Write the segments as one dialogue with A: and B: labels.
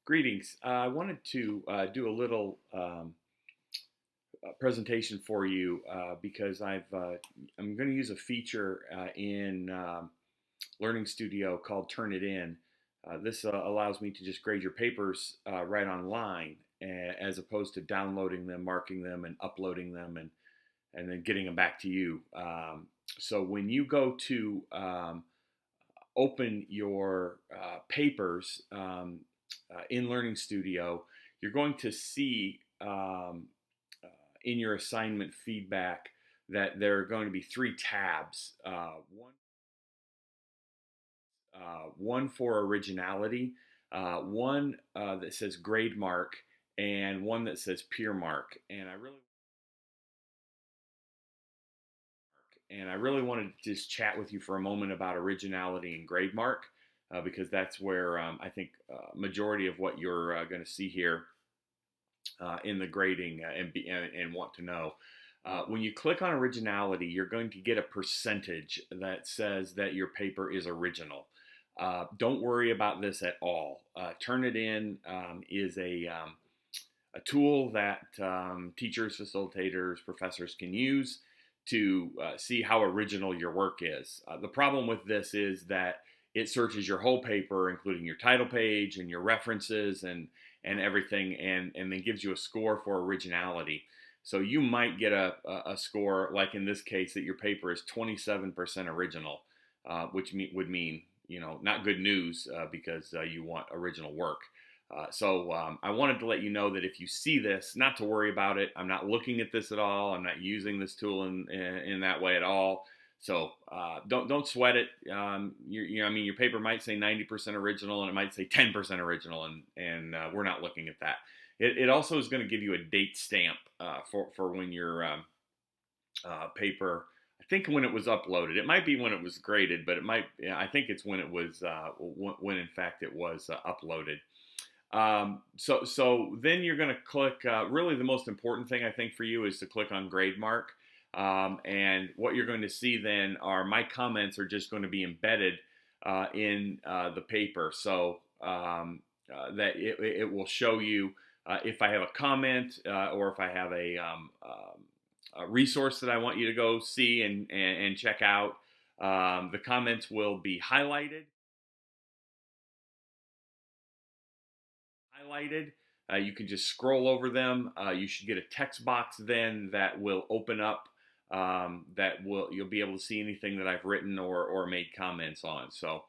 A: Greetings. I wanted to do a little presentation for you because I'm going to use a feature in Learning Studio called Turnitin. This allows me to just grade your papers right online, as opposed to downloading them, marking them, and uploading them, and then getting them back to you. So when you go to open your papers in Learning Studio, you're going to see in your assignment feedback that there are going to be three tabs. One for originality, one that says grade mark, and one that says peer mark. And I really wanted to just chat with you for a moment about originality and grade mark, because that's where I think majority of what you're going to see here in the grading and want to know. When you click on originality, you're going to get a percentage that says that your paper is original. Don't worry about this at all. Turnitin is a tool that teachers, facilitators, professors can use to see how original your work is. The problem with this is that it searches your whole paper, including your title page and your references and everything, and then gives you a score for originality. So you might get a score, like in this case, that your paper is 27% original, which would mean, not good news, because you want original work. So I wanted to let you know that if you see this, not to worry about it. I'm not looking at this at all. I'm not using this tool in that way at all. So don't sweat it. Your paper might say 90% original, and it might say 10% original, and we're not looking at that. It also is going to give you a date stamp for when your paper. I think when it was uploaded. It might be when it was graded, but I think it's when it was when in fact it was uploaded. So then you're going to click, really the most important thing I think for you is to click on grade mark. And what you're going to see then are my comments are just going to be embedded in the paper. So that it will show you if I have a comment or if I have a resource that I want you to go see and check out. The comments will be highlighted. You can just scroll over them. You should get a text box then that will open up. You'll be able to see anything that I've written or made comments on. So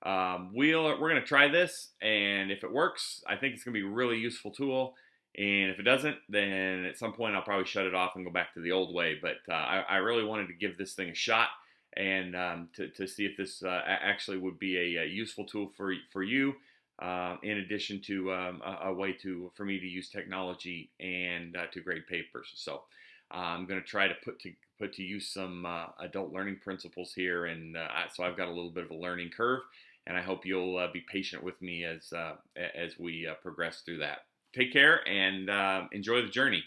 A: we're going to try this, and if it works, I think it's going to be a really useful tool. And if it doesn't, then at some point I'll probably shut it off and go back to the old way. But I really wanted to give this thing a shot, and to see if this actually would be a useful tool for you, in addition to a way for me to use technology and to grade papers. So I'm going to try to put to use some adult learning principles here, and so I've got a little bit of a learning curve, and I hope you'll be patient with me as we progress through that. Take care and enjoy the journey.